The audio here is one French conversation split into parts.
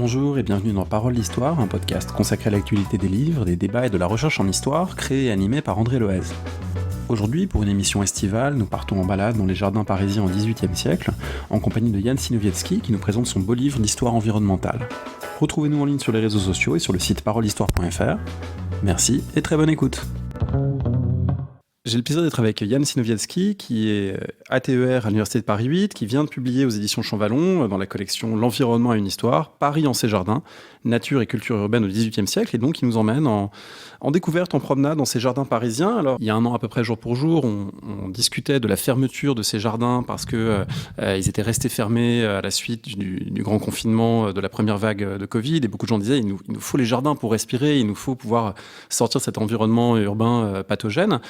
Bonjour et bienvenue dans Parole d'Histoire, un podcast consacré à l'actualité des livres, des débats et de la recherche en histoire, créé et animé par André Loez. Aujourd'hui, pour une émission estivale, nous partons en balade dans les jardins parisiens au XVIIIe siècle, en compagnie de Jan Sinowiecki qui nous présente son beau livre d'histoire environnementale. Retrouvez-nous en ligne sur les réseaux sociaux et sur le site parolehistoire.fr. Merci et très bonne écoute. J'ai le plaisir d'être avec Jan Sinowiecki, qui est ATER à l'Université de Paris 8, qui vient de publier aux éditions Champvallon, dans la collection L'environnement à une histoire, Paris en ses jardins, nature et culture urbaine au XVIIIe siècle, et donc il nous emmène en découverte, en promenade dans ces jardins parisiens. Alors, il y a un an à peu près, jour pour jour, on discutait de la fermeture de ces jardins parce que ils étaient restés fermés à la suite du grand confinement de la première vague de Covid, et beaucoup de gens disaient il nous faut les jardins pour respirer, il nous faut pouvoir sortir de cet environnement urbain pathogène.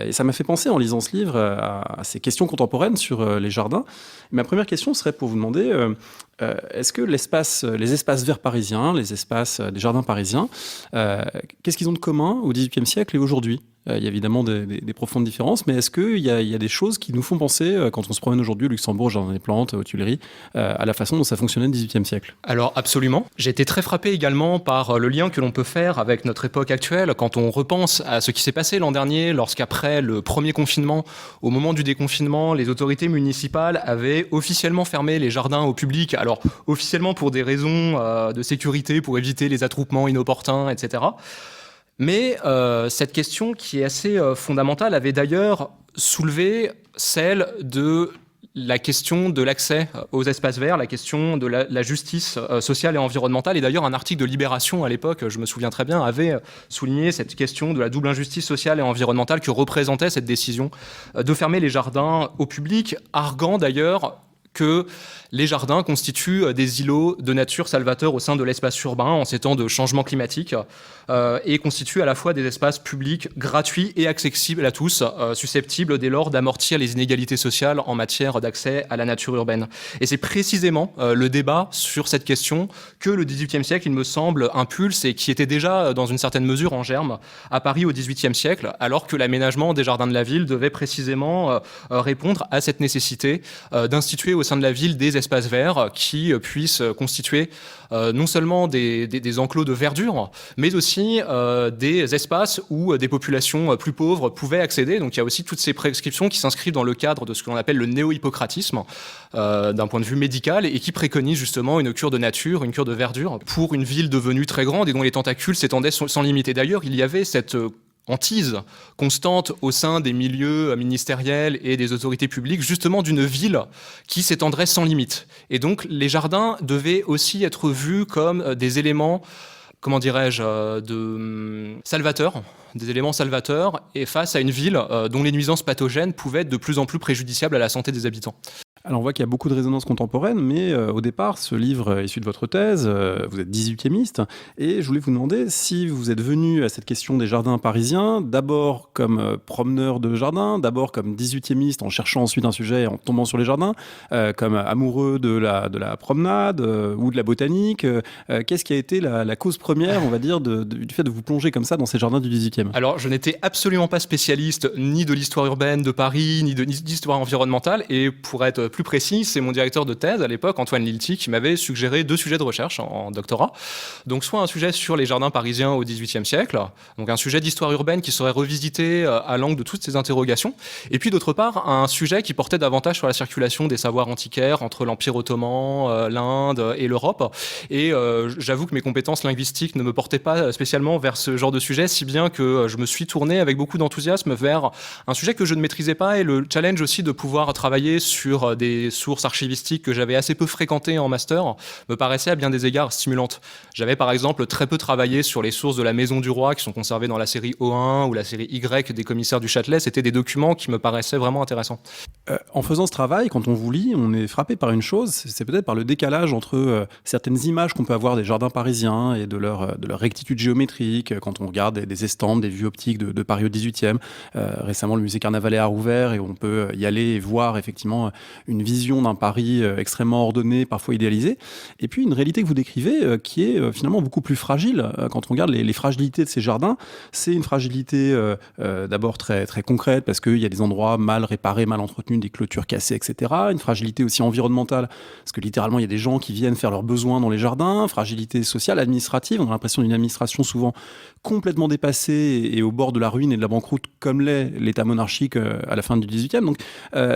Et ça m'a fait penser, en lisant ce livre, à ces questions contemporaines sur les jardins. Et ma première question serait pour vous demander, est-ce que les espaces verts parisiens, les espaces des jardins parisiens, qu'est-ce qu'ils ont de commun au XVIIIe siècle et aujourd'hui ? Il y a évidemment des profondes différences, mais est-ce qu'il y a des choses qui nous font penser, quand on se promène aujourd'hui au Luxembourg, au Jardin des Plantes, aux Tuileries, à la façon dont ça fonctionnait au XVIIIe siècle ? Alors absolument. J'ai été très frappé également par le lien que l'on peut faire avec notre époque actuelle quand on repense à ce qui s'est passé l'an dernier lorsqu'après le premier confinement, au moment du déconfinement, les autorités municipales avaient officiellement fermé les jardins au public. Alors officiellement pour des raisons de sécurité, pour éviter les attroupements inopportuns, etc. Mais cette question qui est assez fondamentale avait d'ailleurs soulevé celle de la question de l'accès aux espaces verts, la question de la justice sociale et environnementale. Et d'ailleurs, un article de Libération à l'époque, je me souviens très bien, avait souligné cette question de la double injustice sociale et environnementale que représentait cette décision de fermer les jardins au public, arguant d'ailleurs que les jardins constituent des îlots de nature salvateurs au sein de l'espace urbain en ces temps de changement climatique et constituent à la fois des espaces publics gratuits et accessibles à tous, susceptibles dès lors d'amortir les inégalités sociales en matière d'accès à la nature urbaine. Et c'est précisément le débat sur cette question que le XVIIIe siècle, il me semble, impulse et qui était déjà dans une certaine mesure en germe à Paris au XVIIIe siècle, alors que l'aménagement des jardins de la ville devait précisément répondre à cette nécessité d'instituer au sein de la ville des espaces verts qui puissent constituer non seulement des enclos de verdure, mais aussi des espaces où des populations plus pauvres pouvaient accéder. Donc il y a aussi toutes ces prescriptions qui s'inscrivent dans le cadre de ce qu'on appelle le néo-hippocratisme d'un point de vue médical et qui préconisent justement une cure de nature, une cure de verdure pour une ville devenue très grande et dont les tentacules s'étendaient sans limite. Et d'ailleurs, il y avait cette hantise constante au sein des milieux ministériels et des autorités publiques, justement d'une ville qui s'étendrait sans limite. Et donc, les jardins devaient aussi être vus comme des éléments, salvateurs, des éléments salvateurs, et face à une ville dont les nuisances pathogènes pouvaient être de plus en plus préjudiciables à la santé des habitants. Alors on voit qu'il y a beaucoup de résonances contemporaines, mais au départ, ce livre issu de votre thèse, vous êtes 18e, et je voulais vous demander si vous êtes venu à cette question des jardins parisiens, d'abord comme promeneur de jardin, d'abord comme 18e en cherchant ensuite un sujet et en tombant sur les jardins, comme amoureux de la promenade ou de la botanique. Qu'est-ce qui a été la cause première, on va dire, du fait de vous plonger comme ça dans ces jardins du 18e ? Alors je n'étais absolument pas spécialiste ni de l'histoire urbaine de Paris, ni d'histoire environnementale, et pour être plus précis, c'est mon directeur de thèse à l'époque, Antoine Lilti, qui m'avait suggéré 2 sujets de recherche en doctorat. Donc soit un sujet sur les jardins parisiens au XVIIIe siècle, donc un sujet d'histoire urbaine qui serait revisité à l'angle de toutes ces interrogations, et puis d'autre part un sujet qui portait davantage sur la circulation des savoirs antiquaires entre l'Empire ottoman, l'Inde et l'Europe. Et j'avoue que mes compétences linguistiques ne me portaient pas spécialement vers ce genre de sujet, si bien que je me suis tourné avec beaucoup d'enthousiasme vers un sujet que je ne maîtrisais pas, et le challenge aussi de pouvoir travailler sur des sources archivistiques que j'avais assez peu fréquentées en master me paraissait à bien des égards stimulante. J'avais par exemple très peu travaillé sur les sources de la Maison du Roi qui sont conservées dans la série O1 ou la série Y des commissaires du Châtelet. C'était des documents qui me paraissaient vraiment intéressants. En faisant ce travail, quand on vous lit, on est frappé par une chose, c'est peut-être par le décalage entre certaines images qu'on peut avoir des jardins parisiens et de leur rectitude géométrique, quand on regarde des estampes, des vues optiques de Paris au XVIIIe. Récemment, le musée Carnavalet a rouvert et on peut y aller et voir effectivement une vision d'un Paris extrêmement ordonné, parfois idéalisé, et puis une réalité que vous décrivez qui est finalement beaucoup plus fragile. Quand on regarde les fragilités de ces jardins, c'est une fragilité d'abord très, très concrète, parce qu'il y a des endroits mal réparés, mal entretenus, des clôtures cassées, etc. Une fragilité aussi environnementale, parce que littéralement, il y a des gens qui viennent faire leurs besoins dans les jardins. Fragilité sociale, administrative, on a l'impression d'une administration souvent complètement dépassée et au bord de la ruine et de la banqueroute, comme l'est l'État monarchique à la fin du XVIIIe. Donc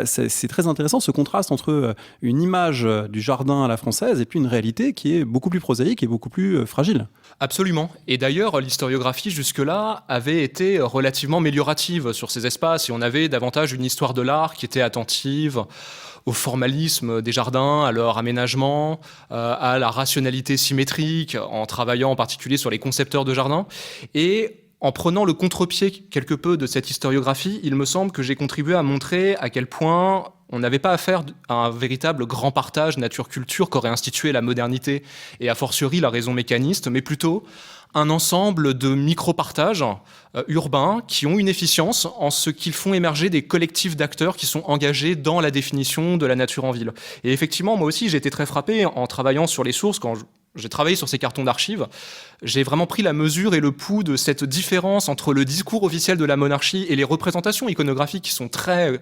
c'est très intéressant ce contraste entre une image du jardin à la française et puis une réalité qui est beaucoup plus prosaïque et beaucoup plus fragile. Absolument. Et d'ailleurs, l'historiographie jusque-là avait été relativement améliorative sur ces espaces et on avait davantage une histoire de l'art qui était attentive au formalisme des jardins, à leur aménagement, à la rationalité symétrique, en travaillant en particulier sur les concepteurs de jardins. Et en prenant le contre-pied quelque peu de cette historiographie, il me semble que j'ai contribué à montrer à quel point on n'avait pas affaire à un véritable grand partage nature-culture qu'aurait institué la modernité et a fortiori la raison mécaniste, mais plutôt un ensemble de micro-partages urbains qui ont une efficience en ce qu'ils font émerger des collectifs d'acteurs qui sont engagés dans la définition de la nature en ville. Et effectivement, moi aussi, j'ai été très frappé en travaillant sur les sources, quand j'ai travaillé sur ces cartons d'archives, j'ai vraiment pris la mesure et le pouls de cette différence entre le discours officiel de la monarchie et les représentations iconographiques qui sont très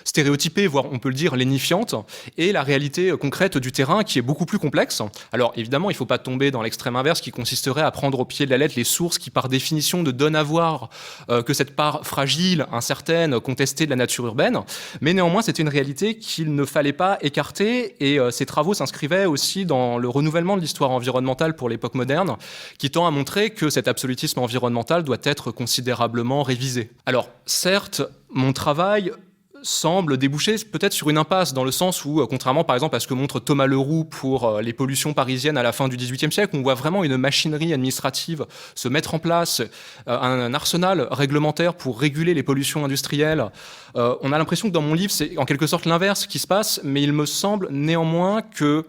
stéréotypée, voire on peut le dire lénifiante, et la réalité concrète du terrain qui est beaucoup plus complexe. Alors évidemment, il ne faut pas tomber dans l'extrême inverse qui consisterait à prendre au pied de la lettre les sources qui par définition ne donnent à voir que cette part fragile, incertaine, contestée de la nature urbaine, mais néanmoins c'était une réalité qu'il ne fallait pas écarter et ces travaux s'inscrivaient aussi dans le renouvellement de l'histoire environnementale pour l'époque moderne qui tend à montrer que cet absolutisme environnemental doit être considérablement révisé. Alors certes, mon travail semble déboucher peut-être sur une impasse dans le sens où, contrairement par exemple à ce que montre Thomas Leroux pour les pollutions parisiennes à la fin du XVIIIe siècle, on voit vraiment une machinerie administrative se mettre en place, un arsenal réglementaire pour réguler les pollutions industrielles. On a l'impression que dans mon livre, c'est en quelque sorte l'inverse qui se passe, mais il me semble néanmoins que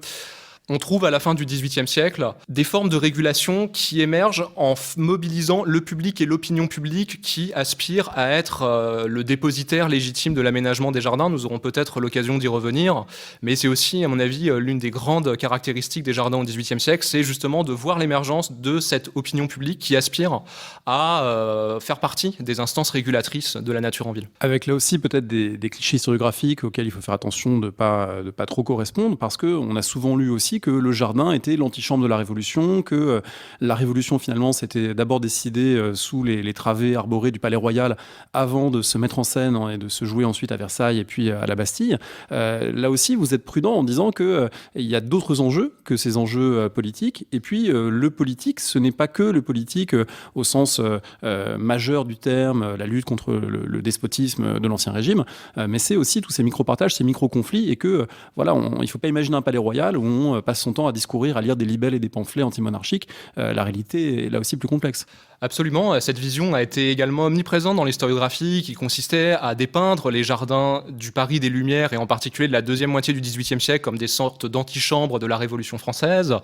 on trouve à la fin du XVIIIe siècle des formes de régulation qui émergent en mobilisant le public et l'opinion publique qui aspirent à être le dépositaire légitime de l'aménagement des jardins. Nous aurons peut-être l'occasion d'y revenir, mais c'est aussi, à mon avis, l'une des grandes caractéristiques des jardins au XVIIIe siècle, c'est justement de voir l'émergence de cette opinion publique qui aspire à faire partie des instances régulatrices de la nature en ville. Avec là aussi peut-être des clichés historiographiques auxquels il faut faire attention de pas trop correspondre, parce qu'on a souvent lu aussi que le jardin était l'antichambre de la Révolution, que la Révolution finalement s'était d'abord décidée sous les travées arborées du Palais Royal avant de se mettre en scène et de se jouer ensuite à Versailles et puis à la Bastille. Là aussi, vous êtes prudent en disant qu'il y a d'autres enjeux que ces enjeux politiques. Et puis, le politique, ce n'est pas que le politique au sens majeur du terme, la lutte contre le despotisme de l'Ancien Régime, mais c'est aussi tous ces micro-partages, ces micro-conflits, et que voilà, il ne faut pas imaginer un Palais Royal où on passe son temps à discourir, à lire des libelles et des pamphlets anti-monarchiques. La réalité est là aussi plus complexe. Absolument, cette vision a été également omniprésente dans l'historiographie qui consistait à dépeindre les jardins du Paris des Lumières et en particulier de la deuxième moitié du XVIIIe siècle comme des sortes d'antichambres de la Révolution française,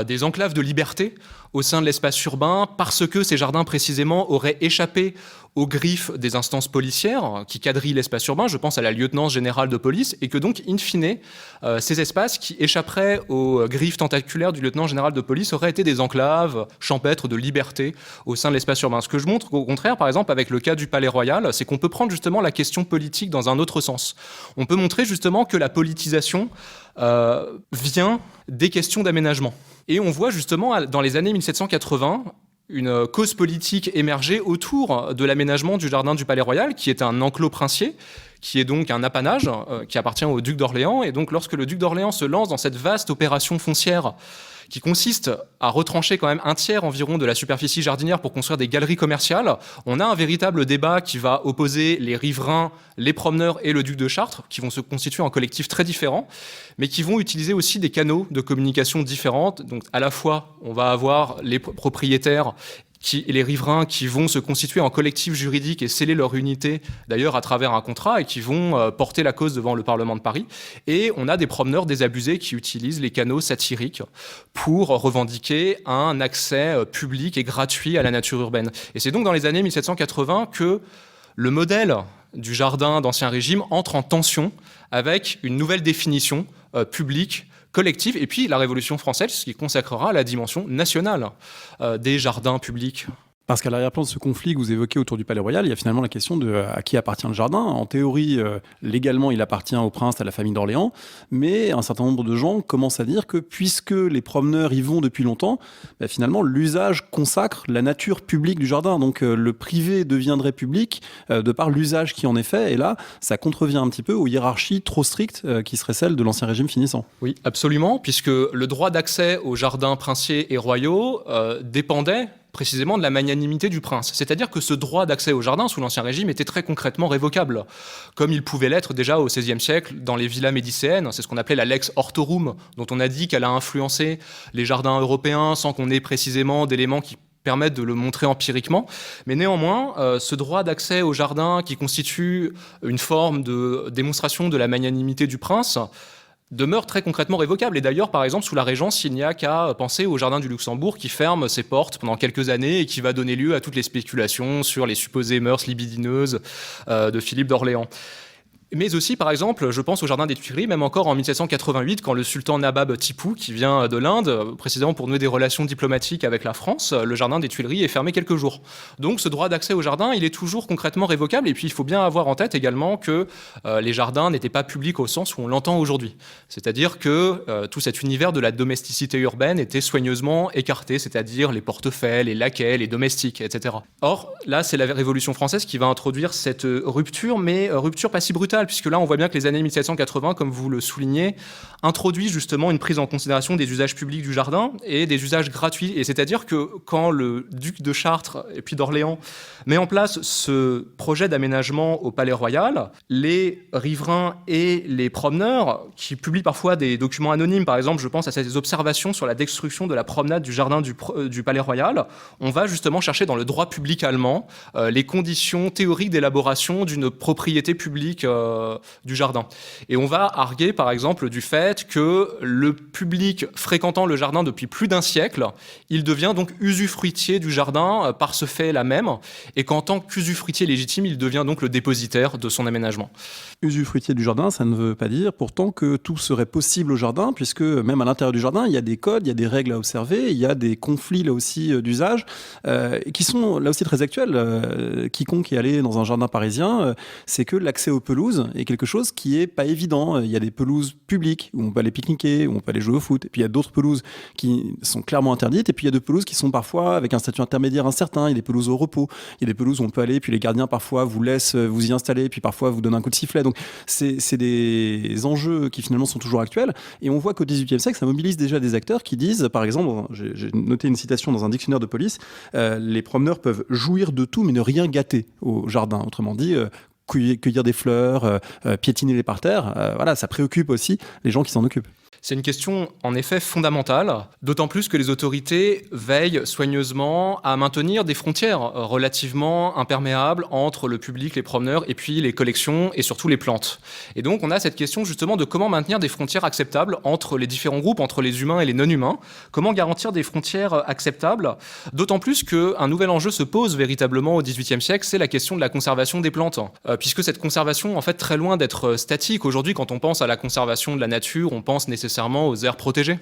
des enclaves de liberté au sein de l'espace urbain parce que ces jardins précisément auraient échappé aux griffes des instances policières qui quadrillent l'espace urbain, je pense à la lieutenance générale de police, et que donc, in fine, ces espaces qui échapperaient aux griffes tentaculaires du lieutenant général de police auraient été des enclaves champêtres de liberté au sein de l'espace urbain. Ce que je montre au contraire, par exemple, avec le cas du Palais Royal, c'est qu'on peut prendre justement la question politique dans un autre sens. On peut montrer justement que la politisation vient des questions d'aménagement. Et on voit justement, dans les années 1780, une cause politique émerger autour de l'aménagement du jardin du Palais Royal, qui est un enclos princier, qui est donc un apanage qui appartient au duc d'Orléans. Et donc lorsque le duc d'Orléans se lance dans cette vaste opération foncière qui consiste à retrancher quand même un tiers environ de la superficie jardinière pour construire des galeries commerciales, on a un véritable débat qui va opposer les riverains, les promeneurs et le duc de Chartres, qui vont se constituer en collectifs très différents, mais qui vont utiliser aussi des canaux de communication différents. Donc à la fois, on va avoir les propriétaires et les riverains qui vont se constituer en collectif juridique et sceller leur unité, d'ailleurs à travers un contrat, et qui vont porter la cause devant le Parlement de Paris. Et on a des promeneurs désabusés qui utilisent les canaux satiriques pour revendiquer un accès public et gratuit à la nature urbaine. Et c'est donc dans les années 1780 que le modèle du jardin d'Ancien Régime entre en tension avec une nouvelle définition publique, collective, et puis la Révolution française, ce qui consacrera la dimension nationale des jardins publics. Parce qu'à l'arrière-plan de ce conflit que vous évoquez autour du Palais Royal, il y a finalement la question de à qui appartient le jardin. En théorie, légalement, il appartient au prince, à la famille d'Orléans, mais un certain nombre de gens commencent à dire que puisque les promeneurs y vont depuis longtemps, finalement, l'usage consacre la nature publique du jardin. Donc le privé deviendrait public de par l'usage qui en est fait, et là, ça contrevient un petit peu aux hiérarchies trop strictes qui seraient celles de l'Ancien Régime finissant. Oui, absolument, puisque le droit d'accès aux jardins princiers et royaux dépendait précisément de la magnanimité du prince. C'est-à-dire que ce droit d'accès au jardin sous l'Ancien Régime était très concrètement révocable, comme il pouvait l'être déjà au XVIe siècle dans les villas médicéennes. C'est ce qu'on appelait la lex hortorum, dont on a dit qu'elle a influencé les jardins européens sans qu'on ait précisément d'éléments qui permettent de le montrer empiriquement. Mais néanmoins, ce droit d'accès au jardin qui constitue une forme de démonstration de la magnanimité du prince demeure très concrètement révocable. Et d'ailleurs, par exemple, sous la Régence, il n'y a qu'à penser au Jardin du Luxembourg qui ferme ses portes pendant quelques années et qui va donner lieu à toutes les spéculations sur les supposées mœurs libidineuses de Philippe d'Orléans. Mais aussi, par exemple, je pense au Jardin des Tuileries, même encore en 1788, quand le sultan Nabab Tipou, qui vient de l'Inde, précisément pour nouer des relations diplomatiques avec la France, le Jardin des Tuileries est fermé quelques jours. Donc ce droit d'accès au jardin, il est toujours concrètement révocable. Et puis il faut bien avoir en tête également que les jardins n'étaient pas publics au sens où on l'entend aujourd'hui. C'est-à-dire que tout cet univers de la domesticité urbaine était soigneusement écarté, c'est-à-dire les portefaix, les laquais, les domestiques, etc. Or, là, c'est la Révolution française qui va introduire cette rupture, mais rupture pas si brutale, puisque là, on voit bien que les années 1780, comme vous le soulignez, introduisent justement une prise en considération des usages publics du jardin et des usages gratuits. Et c'est-à-dire que quand le duc de Chartres et puis d'Orléans met en place ce projet d'aménagement au Palais Royal, les riverains et les promeneurs, qui publient parfois des documents anonymes, par exemple, je pense à ces observations sur la destruction de la promenade du jardin du Palais Royal, on va justement chercher dans le droit public allemand les conditions théoriques d'élaboration d'une propriété publique du jardin. Et on va arguer, par exemple, du fait que le public fréquentant le jardin depuis plus d'un siècle, il devient donc usufruitier du jardin par ce fait-là même, et qu'en tant qu'usufruitier légitime, il devient donc le dépositaire de son aménagement. Usufruitier du jardin, ça ne veut pas dire pourtant que tout serait possible au jardin, puisque même à l'intérieur du jardin, il y a des codes, il y a des règles à observer, il y a des conflits là aussi d'usage, qui sont là aussi très actuels. Quiconque est allé dans un jardin parisien, c'est que l'accès aux pelouses est quelque chose qui est pas évident. Il y a des pelouses publiques où on peut aller pique-niquer, où on peut aller jouer au foot, et puis il y a d'autres pelouses qui sont clairement interdites, et puis il y a des pelouses qui sont parfois avec un statut intermédiaire incertain. Il y a des pelouses au repos, il y a des pelouses où on peut aller, puis les gardiens parfois vous laissent vous y installer, puis parfois vous donnent un coup de sifflet. Donc c'est des enjeux qui finalement sont toujours actuels, et on voit qu'au XVIIIe siècle, ça mobilise déjà des acteurs qui disent, par exemple, j'ai noté une citation dans un dictionnaire de police, les promeneurs peuvent jouir de tout mais ne rien gâter au jardin. Autrement dit, cueillir des fleurs, piétiner les parterres, voilà, ça préoccupe aussi les gens qui s'en occupent. C'est une question en effet fondamentale, d'autant plus que les autorités veillent soigneusement à maintenir des frontières relativement imperméables entre le public, les promeneurs, et puis les collections et surtout les plantes. Et donc on a cette question justement de comment maintenir des frontières acceptables entre les différents groupes, entre les humains et les non-humains, comment garantir des frontières acceptables, d'autant plus qu'un nouvel enjeu se pose véritablement au XVIIIe siècle, c'est la question de la conservation des plantes, puisque cette conservation, en fait, très loin d'être statique. Aujourd'hui, quand on pense à la conservation de la nature, on pense nécessairement aux aires protégées,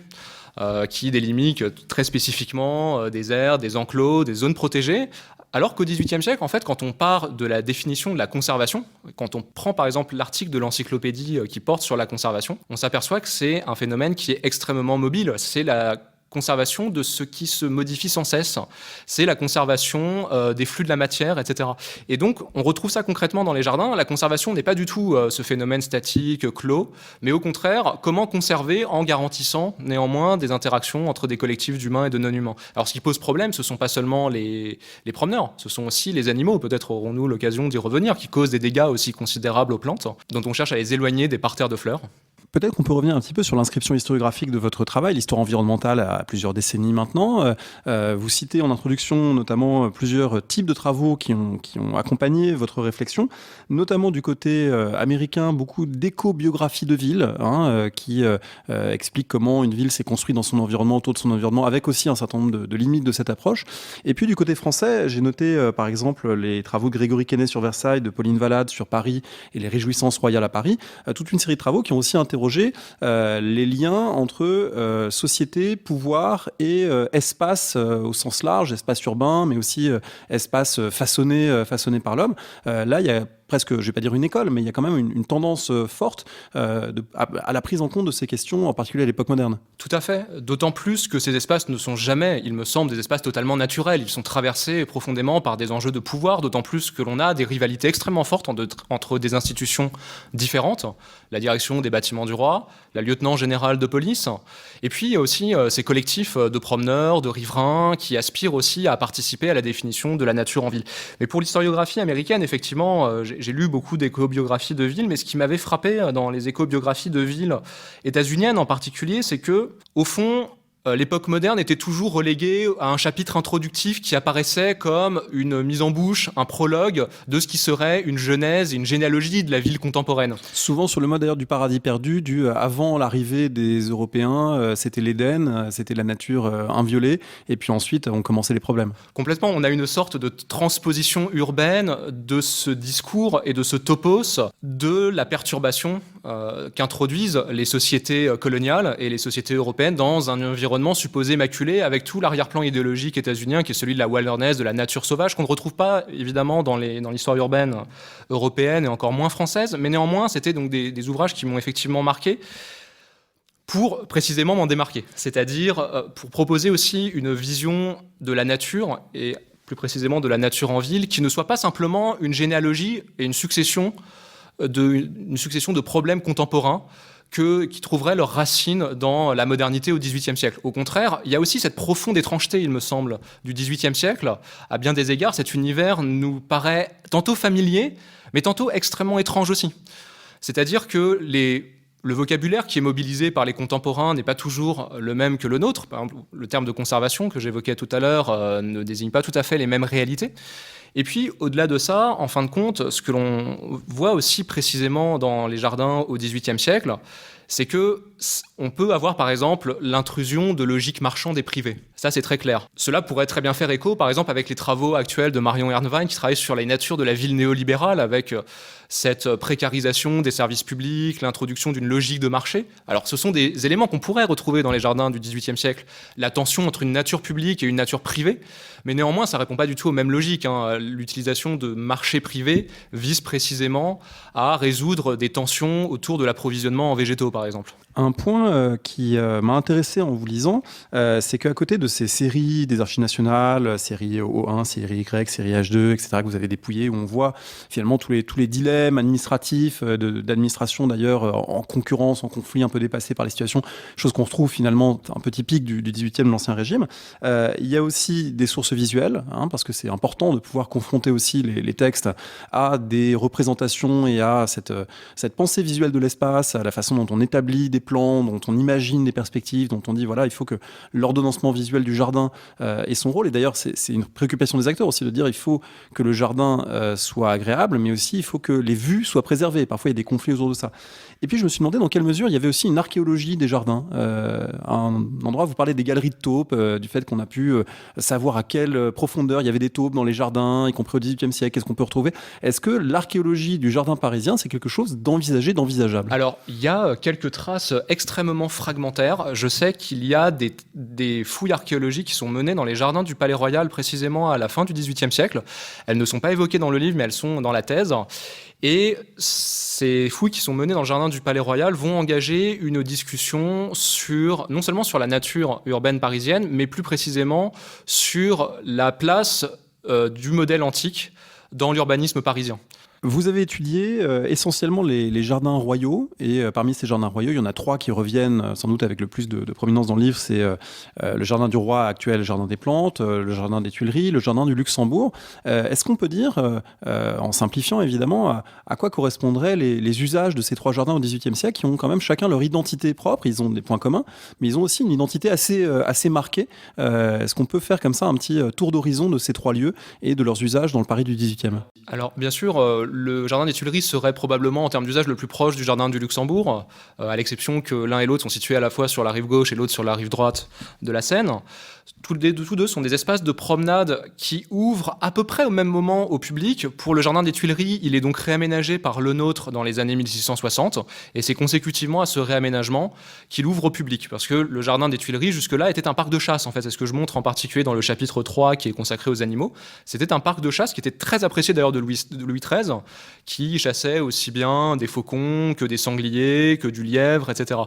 qui délimitent très spécifiquement des aires, des enclos, des zones protégées. Alors qu'au XVIIIe siècle, en fait, quand on part de la définition de la conservation, quand on prend par exemple l'article de l'encyclopédie qui porte sur la conservation, on s'aperçoit que c'est un phénomène qui est extrêmement mobile. C'est la conservation de ce qui se modifie sans cesse, c'est la conservation des flux de la matière, etc. Et donc, on retrouve ça concrètement dans les jardins. La conservation n'est pas du tout ce phénomène statique, clos, mais au contraire, comment conserver en garantissant néanmoins des interactions entre des collectifs d'humains et de non-humains. Alors, ce qui pose problème, ce ne sont pas seulement les promeneurs, ce sont aussi les animaux, peut-être aurons-nous l'occasion d'y revenir, qui causent des dégâts aussi considérables aux plantes, dont on cherche à les éloigner des parterres de fleurs. Peut-être qu'on peut revenir un petit peu sur l'inscription historiographique de votre travail, l'histoire environnementale à plusieurs décennies maintenant. Vous citez en introduction notamment plusieurs types de travaux qui ont accompagné votre réflexion, notamment du côté américain, beaucoup d'éco-biographie de ville, qui explique comment une ville s'est construite dans son environnement, autour de son environnement, avec aussi un certain nombre de limites de cette approche. Et puis du côté français, j'ai noté par exemple les travaux de Grégory Quesnay sur Versailles, de Pauline Valade sur Paris et les réjouissances royales à Paris, toute une série de travaux qui ont aussi interrogé les liens entre société, pouvoir et espace au sens large, espace urbain, mais aussi espace façonné par l'homme. Là, il y a presque, je ne vais pas dire une école, mais il y a quand même une tendance forte à la prise en compte de ces questions, en particulier à l'époque moderne. Tout à fait, d'autant plus que ces espaces ne sont jamais, il me semble, des espaces totalement naturels. Ils sont traversés profondément par des enjeux de pouvoir, d'autant plus que l'on a des rivalités extrêmement fortes entre des institutions différentes, la direction des bâtiments du roi, la lieutenant générale de police, et puis il y a aussi ces collectifs de promeneurs, de riverains, qui aspirent aussi à participer à la définition de la nature en ville. Mais pour l'historiographie américaine, effectivement, j'ai lu beaucoup d'éco-biographies de villes, mais ce qui m'avait frappé dans les éco-biographies de villes états-uniennes en particulier, c'est que, au fond, l'époque moderne était toujours reléguée à un chapitre introductif qui apparaissait comme une mise en bouche, un prologue de ce qui serait une genèse et une généalogie de la ville contemporaine. Souvent sur le mode d'ailleurs du paradis perdu, avant l'arrivée des Européens, c'était l'Éden, c'était la nature inviolée, et puis ensuite ont commencé les problèmes. Complètement, on a une sorte de transposition urbaine de ce discours et de ce topos de la perturbation qu'introduisent les sociétés coloniales et les sociétés européennes dans un environnement supposé maculé, avec tout l'arrière-plan idéologique états-unien qui est celui de la wilderness, de la nature sauvage, qu'on ne retrouve pas évidemment dans l'histoire urbaine européenne et encore moins française, mais néanmoins c'était donc des ouvrages qui m'ont effectivement marqué pour précisément m'en démarquer, c'est-à-dire pour proposer aussi une vision de la nature et plus précisément de la nature en ville qui ne soit pas simplement une généalogie et une succession de problèmes contemporains qui trouveraient leurs racines dans la modernité au XVIIIe siècle. Au contraire, il y a aussi cette profonde étrangeté, il me semble, du XVIIIe siècle. À bien des égards, cet univers nous paraît tantôt familier, mais tantôt extrêmement étrange aussi. C'est-à-dire que le vocabulaire qui est mobilisé par les contemporains n'est pas toujours le même que le nôtre. Par exemple, le terme de conservation que j'évoquais tout à l'heure ne désigne pas tout à fait les mêmes réalités. Et puis, au-delà de ça, en fin de compte, ce que l'on voit aussi précisément dans les jardins au XVIIIe siècle, c'est qu'on peut avoir, par exemple, l'intrusion de logiques marchandes et privées. Ça, c'est très clair. Cela pourrait très bien faire écho, par exemple, avec les travaux actuels de Marion Ernevine, qui travaille sur les natures de la ville néolibérale, avec cette précarisation des services publics, l'introduction d'une logique de marché. Alors, ce sont des éléments qu'on pourrait retrouver dans les jardins du XVIIIe siècle, la tension entre une nature publique et une nature privée, mais néanmoins, ça ne répond pas du tout aux mêmes logiques. L'utilisation de marchés privés vise précisément à résoudre des tensions autour de l'approvisionnement en végétaux, par exemple. Un point qui m'a intéressé en vous lisant, c'est qu'à côté de ces séries des archives nationales, série O1, série Y, série H2, etc., que vous avez dépouillées, où on voit finalement tous les dilemmes administratifs, d'administration d'ailleurs, en concurrence, en conflit, un peu dépassés par les situations, chose qu'on retrouve finalement un peu typique du 18e, de l'Ancien Régime. Il y a aussi des sources visuelles, parce que c'est important de pouvoir confronter aussi les textes à des représentations et à cette pensée visuelle de l'espace, à la façon dont on établit des plans, dont on imagine des perspectives, dont on dit voilà, il faut que l'ordonnancement visuel du jardin ait son rôle. Et d'ailleurs, c'est une préoccupation des acteurs aussi de dire il faut que le jardin soit agréable, mais aussi il faut que les vues soient préservées. Parfois, il y a des conflits autour de ça. Et puis, je me suis demandé dans quelle mesure il y avait aussi une archéologie des jardins. Un endroit où vous parlez des galeries de taupes, du fait qu'on a pu savoir à quelle profondeur il y avait des taupes dans les jardins, y compris au XVIIIe siècle, qu'est-ce qu'on peut retrouver. Est-ce que l'archéologie du jardin parisien, c'est quelque chose d'envisageable ? Alors, il y a quelques traces extrêmement fragmentaires. Je sais qu'il y a des fouilles archéologiques qui sont menées dans les jardins du Palais Royal, précisément à la fin du XVIIIe siècle. Elles ne sont pas évoquées dans le livre, mais elles sont dans la thèse. Et ces fouilles qui sont menées dans le jardin du Palais Royal vont engager une discussion non seulement sur la nature urbaine parisienne, mais plus précisément sur la place du modèle antique dans l'urbanisme parisien. Vous avez étudié essentiellement les jardins royaux, et parmi ces jardins royaux, il y en a 3 qui reviennent sans doute avec le plus de prominence dans le livre. C'est le jardin du roi actuel, le jardin des plantes, le jardin des Tuileries, le jardin du Luxembourg. Est-ce qu'on peut dire, en simplifiant évidemment, à quoi correspondraient les usages de ces 3 jardins au XVIIIe siècle, qui ont quand même chacun leur identité propre? Ils ont des points communs, mais ils ont aussi une identité assez marquée. Est-ce qu'on peut faire comme ça un petit tour d'horizon de ces 3 lieux et de leurs usages dans le Paris du XVIIIe? Alors, bien sûr, le jardin des Tuileries serait probablement, en termes d'usage, le plus proche du jardin du Luxembourg, à l'exception que l'un et l'autre sont situés à la fois sur la rive gauche et l'autre sur la rive droite de la Seine. Tous deux sont des espaces de promenade qui ouvrent à peu près au même moment au public. Pour le jardin des Tuileries, il est donc réaménagé par Le Nôtre dans les années 1660, et c'est consécutivement à ce réaménagement qu'il ouvre au public, parce que le jardin des Tuileries, jusque-là, était un parc de chasse, en fait. C'est ce que je montre en particulier dans le chapitre 3, qui est consacré aux animaux. C'était un parc de chasse qui était très apprécié d'ailleurs de Louis XIII, qui chassait aussi bien des faucons que des sangliers, que du lièvre, etc.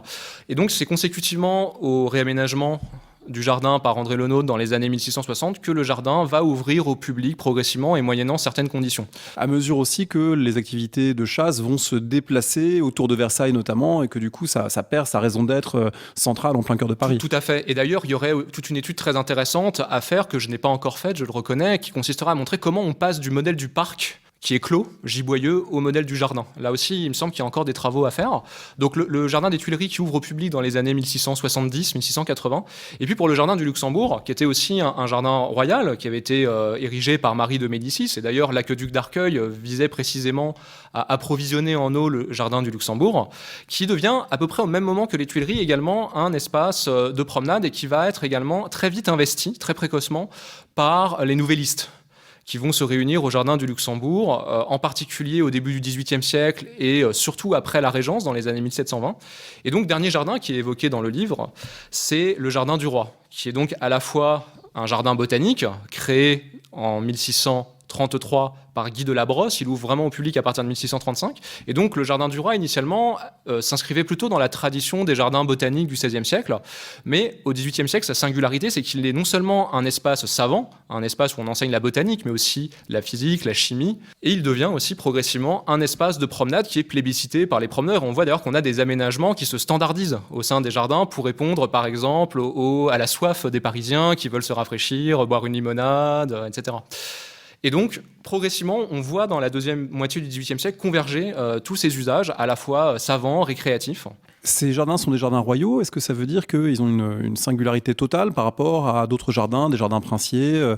Et donc c'est consécutivement au réaménagement du jardin par André Le Nôtre dans les années 1660 que le jardin va ouvrir au public progressivement et moyennant certaines conditions. À mesure aussi que les activités de chasse vont se déplacer autour de Versailles notamment, et que du coup ça perd sa raison d'être centrale en plein cœur de Paris. Tout à fait. Et d'ailleurs, il y aurait toute une étude très intéressante à faire, que je n'ai pas encore faite, je le reconnais, qui consistera à montrer comment on passe du modèle du parc qui est clos, giboyeux, au modèle du jardin. Là aussi, il me semble qu'il y a encore des travaux à faire. Donc le jardin des Tuileries qui ouvre au public dans les années 1670-1680. Et puis pour le jardin du Luxembourg, qui était aussi un jardin royal, qui avait été érigé par Marie de Médicis. Et d'ailleurs, l'aqueduc d'Arcueil visait précisément à approvisionner en eau le jardin du Luxembourg, qui devient à peu près au même moment que les Tuileries également un espace de promenade, et qui va être également très vite investi, très précocement, par les nouvellistes, qui vont se réunir au jardin du Luxembourg, en particulier au début du XVIIIe siècle et surtout après la Régence, dans les années 1720. Et donc, dernier jardin qui est évoqué dans le livre, c'est le jardin du roi, qui est donc à la fois un jardin botanique créé en 1633 par Guy de la Brosse. Il ouvre vraiment au public à partir de 1635. Et donc, le jardin du roi, initialement, s'inscrivait plutôt dans la tradition des jardins botaniques du XVIe siècle. Mais au XVIIIe siècle, sa singularité, c'est qu'il est non seulement un espace savant, un espace où on enseigne la botanique, mais aussi la physique, la chimie. Et il devient aussi progressivement un espace de promenade qui est plébiscité par les promeneurs. On voit d'ailleurs qu'on a des aménagements qui se standardisent au sein des jardins pour répondre, par exemple, à la soif des Parisiens qui veulent se rafraîchir, boire une limonade, etc. Et donc, progressivement, on voit dans la deuxième moitié du XVIIIe siècle converger tous ces usages, à la fois savants, récréatifs. Ces jardins sont des jardins royaux. Est-ce que ça veut dire qu'ils ont une singularité totale par rapport à d'autres jardins, des jardins princiers,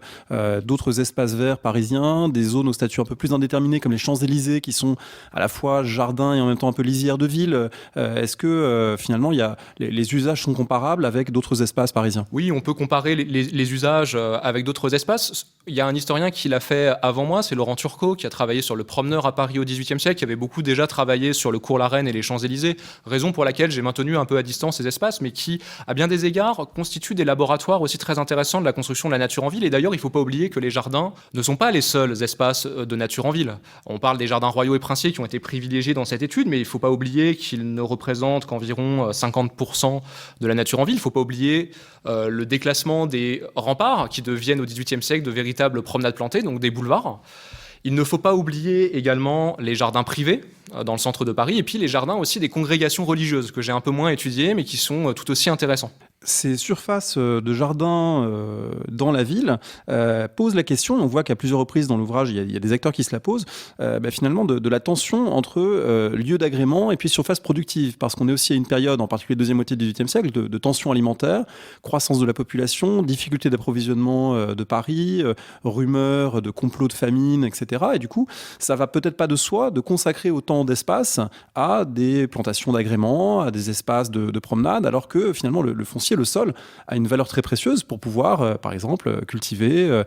d'autres espaces verts parisiens, des zones au statut un peu plus indéterminé comme les Champs-Élysées, qui sont à la fois jardins et en même temps un peu lisières de ville? Est-ce que finalement les usages sont comparables avec d'autres espaces parisiens? Oui, on peut comparer les usages avec d'autres espaces. Il y a un historien qui l'a fait avant moi, c'est Laurent Turcot, qui a travaillé sur le promeneur à Paris au XVIIIe siècle, qui avait beaucoup déjà travaillé sur le cours la Reine et les Champs-Élysées, raison pour laquelle j'ai maintenu un peu à distance ces espaces, mais qui, à bien des égards, constituent des laboratoires aussi très intéressants de la construction de la nature en ville. Et d'ailleurs, il ne faut pas oublier que les jardins ne sont pas les seuls espaces de nature en ville. On parle des jardins royaux et princiers qui ont été privilégiés dans cette étude, mais il ne faut pas oublier qu'ils ne représentent qu'environ 50% de la nature en ville. Il ne faut pas oublier le déclassement des remparts, qui deviennent au XVIIIe siècle de véritables promenades plantées, donc des boulevards. Il ne faut pas oublier également les jardins privés dans le centre de Paris, et puis les jardins aussi des congrégations religieuses, que j'ai un peu moins étudiées, mais qui sont tout aussi intéressants. Ces surfaces de jardins dans la ville posent la question, on voit qu'à plusieurs reprises dans l'ouvrage, il y a des acteurs qui se la posent, finalement de la tension entre lieux d'agrément et puis surface productive, parce qu'on est aussi à une période, en particulier deuxième moitié du XVIIIe siècle, de tension alimentaire, croissance de la population, difficulté d'approvisionnement de Paris, rumeurs de complots de famine, etc. Et du coup, ça va peut-être pas de soi de consacrer autant d'espace à des plantations d'agrément, à des espaces de promenade, alors que finalement le foncier, le sol, a une valeur très précieuse pour pouvoir, par exemple, cultiver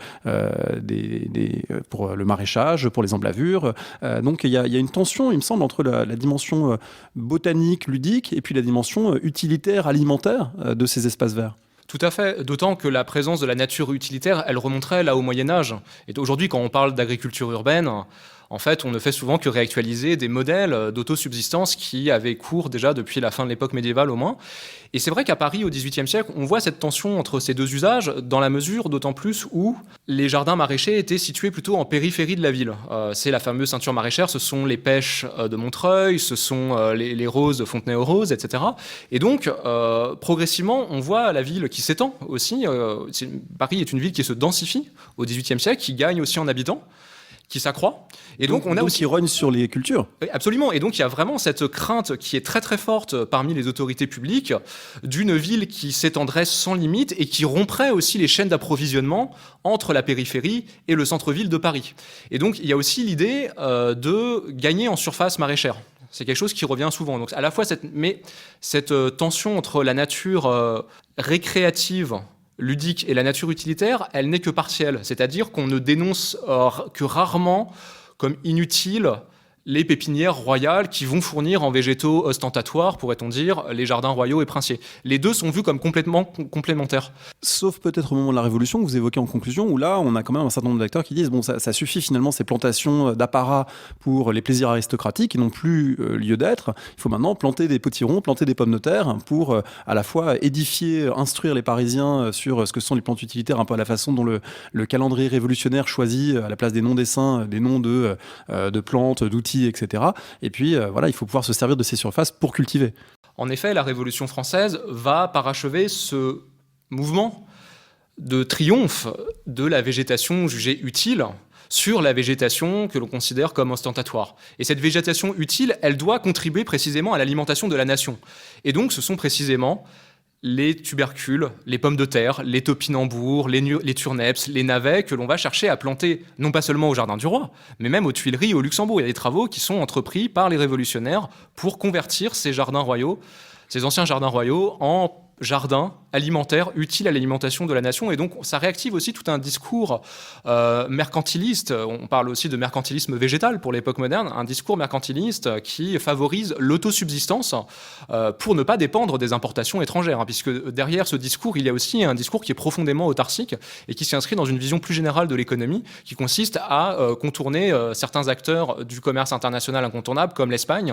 pour le maraîchage, pour les emblavures. Donc il y a une tension, il me semble, entre la dimension botanique, ludique, et puis la dimension utilitaire, alimentaire de ces espaces verts. Tout à fait, d'autant que la présence de la nature utilitaire, elle remonterait là au Moyen-Âge. Et aujourd'hui, quand on parle d'agriculture urbaine, En fait, on ne fait souvent que réactualiser des modèles d'autosubsistance qui avaient cours déjà depuis la fin de l'époque médiévale au moins. Et c'est vrai qu'à Paris, au XVIIIe siècle, on voit cette tension entre ces deux usages, dans la mesure d'autant plus où les jardins maraîchers étaient situés plutôt en périphérie de la ville. C'est la fameuse ceinture maraîchère, ce sont les pêches de Montreuil, ce sont les roses de Fontenay-aux-Roses, etc. Et donc, progressivement, on voit la ville qui s'étend aussi. Paris est une ville qui se densifie au XVIIIe siècle, qui gagne aussi en habitants, qui s'accroît. Et donc on a aussi qui rogne sur les cultures. Oui, absolument. Et donc il y a vraiment cette crainte qui est très très forte parmi les autorités publiques d'une ville qui s'étendrait sans limite et qui romprait aussi les chaînes d'approvisionnement entre la périphérie et le centre-ville de Paris. Et donc il y a aussi l'idée de gagner en surface maraîchère. C'est quelque chose qui revient souvent. Donc à la fois cette tension entre la nature récréative, ludique et la nature utilitaire, elle n'est que partielle. C'est-à-dire qu'on ne dénonce que rarement comme inutiles les pépinières royales qui vont fournir en végétaux ostentatoires, pourrait-on dire, les jardins royaux et princiers. Les deux sont vus comme complètement complémentaires. Sauf peut-être au moment de la Révolution que vous évoquez en conclusion, où là, on a quand même un certain nombre d'acteurs qui disent bon, ça suffit finalement ces plantations d'apparat pour les plaisirs aristocratiques qui n'ont plus lieu d'être. Il faut maintenant planter des potirons, planter des pommes de terre pour à la fois édifier, instruire les Parisiens sur ce que sont les plantes utilitaires, un peu à la façon dont le calendrier révolutionnaire choisit à la place des noms des saints, des noms de plantes, d'outils, etc. Et puis voilà, il faut pouvoir se servir de ces surfaces pour cultiver. En effet, la Révolution française va parachever ce mouvement de triomphe de la végétation jugée utile sur la végétation que l'on considère comme ostentatoire. Et cette végétation utile, elle doit contribuer précisément à l'alimentation de la nation. Et donc, ce sont précisément les tubercules, les pommes de terre, les topinambours, les turneps, les navets que l'on va chercher à planter, non pas seulement au Jardin du Roi, mais même aux Tuileries et au Luxembourg. Il y a des travaux qui sont entrepris par les révolutionnaires pour convertir ces jardins royaux, ces anciens jardins royaux, en jardins alimentaires utiles à l'alimentation de la nation. Et donc, ça réactive aussi tout un discours mercantiliste. On parle aussi de mercantilisme végétal pour l'époque moderne, un discours mercantiliste qui favorise l'autosubsistance pour ne pas dépendre des importations étrangères. Puisque derrière ce discours, il y a aussi un discours qui est profondément autarcique et qui s'inscrit dans une vision plus générale de l'économie, qui consiste à contourner certains acteurs du commerce international incontournable, comme l'Espagne,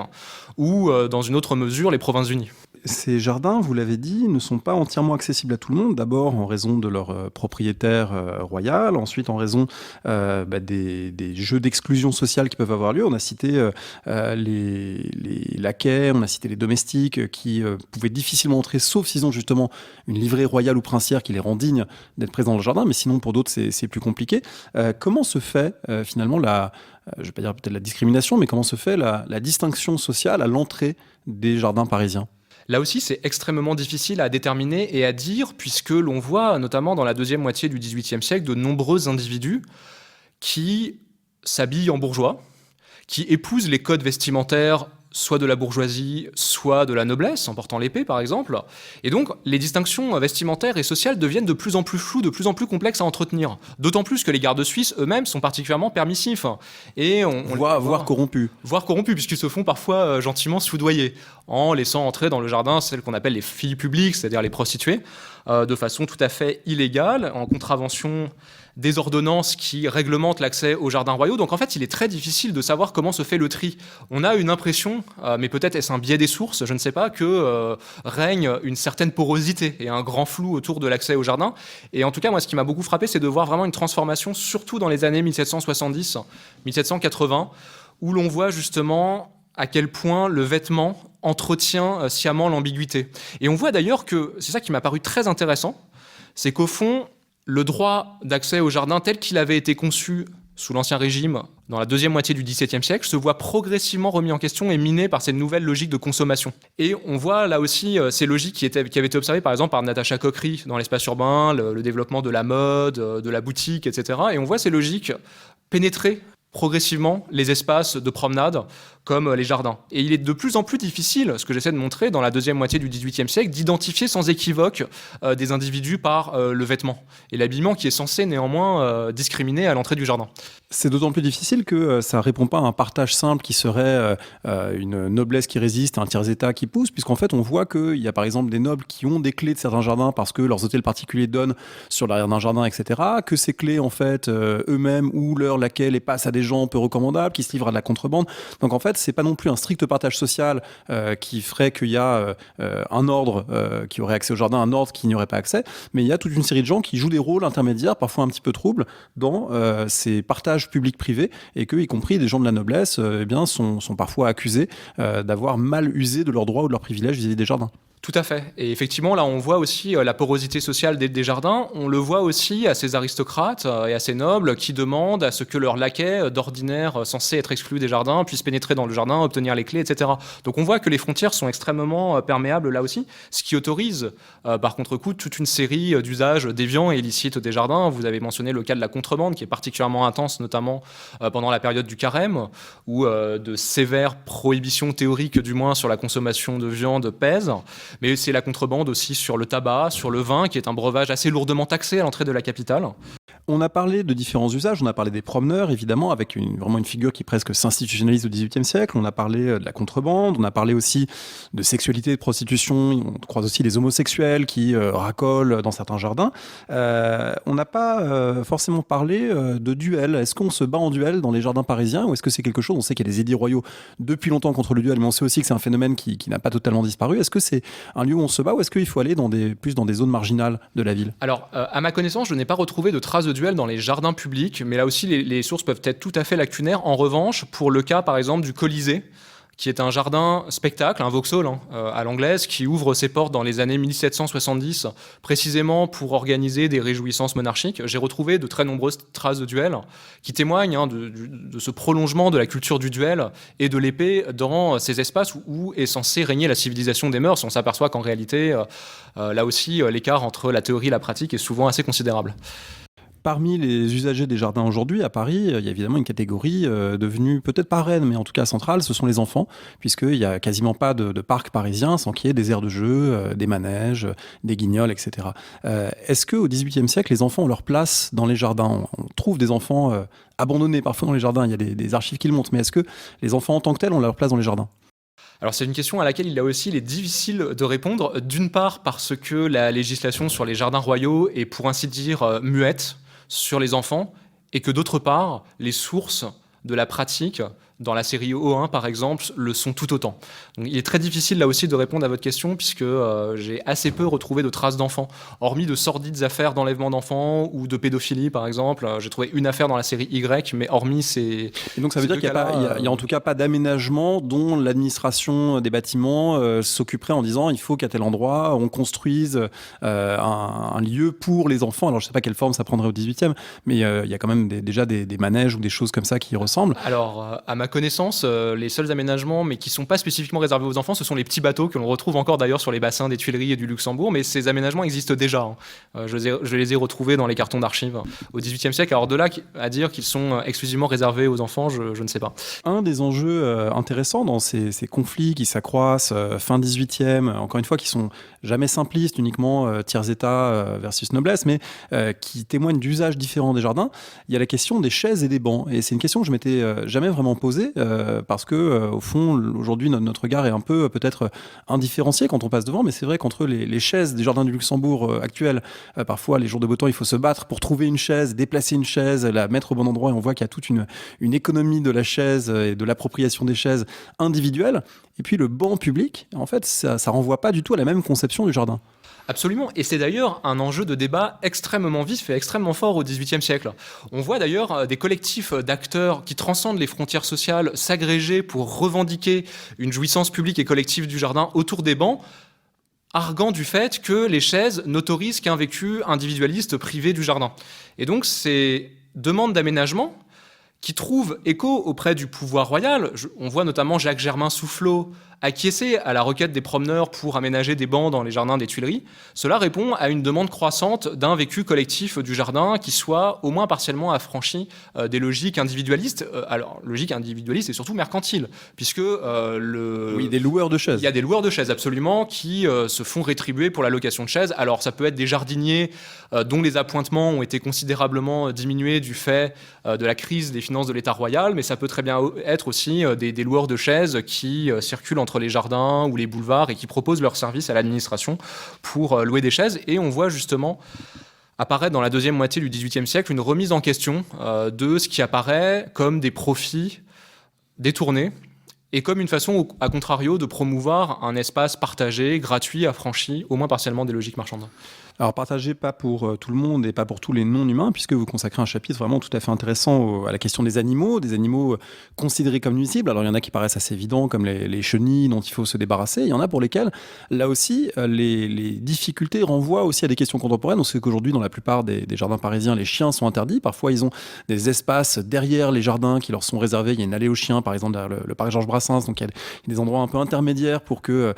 ou dans une autre mesure, les Provinces-Unies. Ces jardins, vous l'avez dit, ne sont pas entièrement accessibles à tout le monde. D'abord en raison de leur propriétaire royal, ensuite en raison des jeux d'exclusion sociale qui peuvent avoir lieu. On a cité les laquais, on a cité les domestiques qui pouvaient difficilement entrer, sauf s'ils ont justement une livrée royale ou princière qui les rend dignes d'être présents dans le jardin, mais sinon pour d'autres c'est plus compliqué. Comment se fait finalement je ne vais pas dire peut-être la discrimination, mais comment se fait la distinction sociale à l'entrée des jardins parisiens ? Là aussi, c'est extrêmement difficile à déterminer et à dire, puisque l'on voit, notamment dans la deuxième moitié du XVIIIe siècle, de nombreux individus qui s'habillent en bourgeois, qui épousent les codes vestimentaires soit de la bourgeoisie, soit de la noblesse, en portant l'épée par exemple. Et donc les distinctions vestimentaires et sociales deviennent de plus en plus floues, de plus en plus complexes à entretenir. D'autant plus que les gardes suisses eux-mêmes sont particulièrement permissifs. Et voire corrompus. Voire corrompus, puisqu'ils se font parfois gentiment soudoyer, en laissant entrer dans le jardin celles qu'on appelle les filles publiques, c'est-à-dire les prostituées, de façon tout à fait illégale, en contravention des ordonnances qui réglementent l'accès aux jardins royaux. Donc en fait, il est très difficile de savoir comment se fait le tri. On a une impression, mais peut-être est-ce un biais des sources, je ne sais pas, que règne une certaine porosité et un grand flou autour de l'accès aux jardins. Et en tout cas, moi, ce qui m'a beaucoup frappé, c'est de voir vraiment une transformation, surtout dans les années 1770, 1780, où l'on voit justement à quel point le vêtement entretient sciemment l'ambiguïté. Et on voit d'ailleurs que, c'est ça qui m'a paru très intéressant, c'est qu'au fond, le droit d'accès au jardin tel qu'il avait été conçu sous l'Ancien Régime dans la deuxième moitié du XVIIe siècle se voit progressivement remis en question et miné par cette nouvelle logique de consommation. Et on voit là aussi ces logiques qui avaient été observées par exemple par Natacha Coquery dans l'espace urbain, le développement de la mode, de la boutique, etc. Et on voit ces logiques pénétrer progressivement les espaces de promenade comme les jardins. Et il est de plus en plus difficile, ce que j'essaie de montrer dans la deuxième moitié du XVIIIe siècle, d'identifier sans équivoque des individus par le vêtement et l'habillement qui est censé néanmoins discriminer à l'entrée du jardin. C'est d'autant plus difficile que ça ne répond pas à un partage simple qui serait une noblesse qui résiste, un tiers-état qui pousse, puisqu'en fait on voit qu'il y a par exemple des nobles qui ont des clés de certains jardins parce que leurs hôtels particuliers donnent sur l'arrière d'un jardin, etc., que ces clés en fait eux-mêmes ou leurs laquais les passent à des gens peu recommandables, qui se livrent à de la contrebande. Donc en fait, c'est pas non plus un strict partage social qui ferait qu'il y a un ordre qui aurait accès au jardin, un ordre qui n'y aurait pas accès, mais il y a toute une série de gens qui jouent des rôles intermédiaires, parfois un petit peu troubles, dans ces partages publics-privés, et que, y compris des gens de la noblesse, sont parfois accusés d'avoir mal usé de leurs droits ou de leurs privilèges vis-à-vis des jardins. Tout à fait. Et effectivement, là, on voit aussi la porosité sociale des jardins. On le voit aussi à ces aristocrates et à ces nobles qui demandent à ce que leurs laquais, d'ordinaire censés être exclus des jardins, puissent pénétrer dans le jardin, obtenir les clés, etc. Donc on voit que les frontières sont extrêmement perméables là aussi, ce qui autorise, par contre-coup, toute une série d'usages déviants et illicites des jardins. Vous avez mentionné le cas de la contrebande, qui est particulièrement intense, notamment pendant la période du carême, où de sévères prohibitions théoriques, du moins, sur la consommation de viande pèsent. Mais c'est la contrebande aussi sur le tabac, sur le vin, qui est un breuvage assez lourdement taxé à l'entrée de la capitale. On a parlé de différents usages, on a parlé des promeneurs, évidemment, avec vraiment une figure qui presque s'institutionnalise au XVIIIe siècle. On a parlé de la contrebande, on a parlé aussi de sexualité et de prostitution. On croise aussi les homosexuels qui racolent dans certains jardins. On n'a pas forcément parlé de duel. Est-ce qu'on se bat en duel dans les jardins parisiens, ou est-ce que c'est quelque chose, on sait qu'il y a des édits royaux depuis longtemps contre le duel, mais on sait aussi que c'est un phénomène qui n'a pas totalement disparu. Est-ce que c'est un lieu où on se bat, ou est-ce qu'il faut aller plus dans des zones marginales de la ville ? Alors, à ma connaissance, je n'ai pas retrouvé de traces de duel dans les jardins publics, mais là aussi, les sources peuvent être tout à fait lacunaires. En revanche, pour le cas, par exemple, du Colisée, qui est un jardin spectacle, un Vauxhall à l'anglaise, qui ouvre ses portes dans les années 1770, précisément pour organiser des réjouissances monarchiques. J'ai retrouvé de très nombreuses traces de duels qui témoignent de ce prolongement de la culture du duel et de l'épée dans ces espaces où est censée régner la civilisation des mœurs. On s'aperçoit qu'en réalité, là aussi, l'écart entre la théorie et la pratique est souvent assez considérable. Parmi les usagers des jardins aujourd'hui, à Paris, il y a évidemment une catégorie devenue peut-être pas reine, mais en tout cas centrale, ce sont les enfants, puisqu'il n'y a quasiment pas de parc parisien sans qu'il y ait des aires de jeu, des manèges, des guignols, etc. Est-ce qu'au XVIIIe siècle, les enfants ont leur place dans les jardins ? On trouve des enfants abandonnés parfois dans les jardins, il y a des archives qui le montrent, mais est-ce que les enfants en tant que tels ont leur place dans les jardins ? Alors c'est une question à laquelle il est difficile de répondre, d'une part parce que la législation sur les jardins royaux est pour ainsi dire muette sur les enfants, et que d'autre part, les sources de la pratique, dans la série O1 par exemple, le sont tout autant. Donc, il est très difficile là aussi de répondre à votre question, puisque j'ai assez peu retrouvé de traces d'enfants, hormis de sordides affaires d'enlèvement d'enfants ou de pédophilie par exemple. J'ai trouvé une affaire dans la série Y, mais hormis ces... Et donc ça veut dire qu'il n'y a en tout cas pas d'aménagement dont l'administration des bâtiments s'occuperait en disant il faut qu'à tel endroit on construise un lieu pour les enfants. Alors je ne sais pas quelle forme ça prendrait au 18e, mais il y a quand même déjà des manèges ou des choses comme ça qui y ressemblent. Alors à ma connaissance, les seuls aménagements, mais qui ne sont pas spécifiquement réservés aux enfants, ce sont les petits bateaux que l'on retrouve encore d'ailleurs sur les bassins des Tuileries et du Luxembourg, mais ces aménagements existent déjà. Je les ai retrouvés dans les cartons d'archives au XVIIIe siècle. Alors de là à dire qu'ils sont exclusivement réservés aux enfants, je ne sais pas. Un des enjeux intéressants dans ces conflits qui s'accroissent fin XVIIIe, encore une fois, qui sont jamais simplistes, uniquement tiers-état versus noblesse, mais qui témoignent d'usages différents des jardins, il y a la question des chaises et des bancs. Et c'est une question que je m'étais jamais vraiment posée, parce que au fond, aujourd'hui, notre regard est un peu peut-être indifférencié quand on passe devant, mais c'est vrai qu'entre les chaises des jardins du Luxembourg actuels, parfois les jours de beau temps, il faut se battre pour trouver une chaise, déplacer une chaise, la mettre au bon endroit, et on voit qu'il y a toute une économie de la chaise et de l'appropriation des chaises individuelles. Et puis le banc public, en fait, ça renvoie pas du tout à la même conception du jardin. Absolument, et c'est d'ailleurs un enjeu de débat extrêmement vif et extrêmement fort au XVIIIe siècle. On voit d'ailleurs des collectifs d'acteurs qui transcendent les frontières sociales s'agréger pour revendiquer une jouissance publique et collective du jardin autour des bancs, arguant du fait que les chaises n'autorisent qu'un vécu individualiste privé du jardin. Et donc ces demandes d'aménagement qui trouvent écho auprès du pouvoir royal, on voit notamment Jacques Germain Soufflot acquiescer à la requête des promeneurs pour aménager des bancs dans les jardins des Tuileries, cela répond à une demande croissante d'un vécu collectif du jardin qui soit au moins partiellement affranchi des logiques individualistes. Alors, logique individualiste et surtout mercantile, puisque Oui, des loueurs de chaises. Il y a des loueurs de chaises, absolument, qui se font rétribuer pour la location de chaises. Alors, ça peut être des jardiniers dont les appointements ont été considérablement diminués du fait de la crise des finances de l'État royal, mais ça peut très bien être aussi des loueurs de chaises qui circulent entre les jardins ou les boulevards et qui proposent leurs services à l'administration pour louer des chaises. Et on voit justement apparaît dans la deuxième moitié du XVIIIe siècle une remise en question de ce qui apparaît comme des profits détournés et comme une façon, à contrario, de promouvoir un espace partagé, gratuit, affranchi, au moins partiellement des logiques marchandes. Alors partagé pas pour tout le monde et pas pour tous les non-humains, puisque vous consacrez un chapitre vraiment tout à fait intéressant à la question des animaux considérés comme nuisibles. Alors il y en a qui paraissent assez évidents, comme les chenilles dont il faut se débarrasser. Il y en a pour lesquels, là aussi, les difficultés renvoient aussi à des questions contemporaines. On sait qu'aujourd'hui, dans la plupart des jardins parisiens, les chiens sont interdits. Parfois, ils ont des espaces derrière les jardins qui leur sont réservés. Il y a une allée aux chiens, par exemple, derrière le parc Georges Brassens. Donc il y a des endroits un peu intermédiaires pour que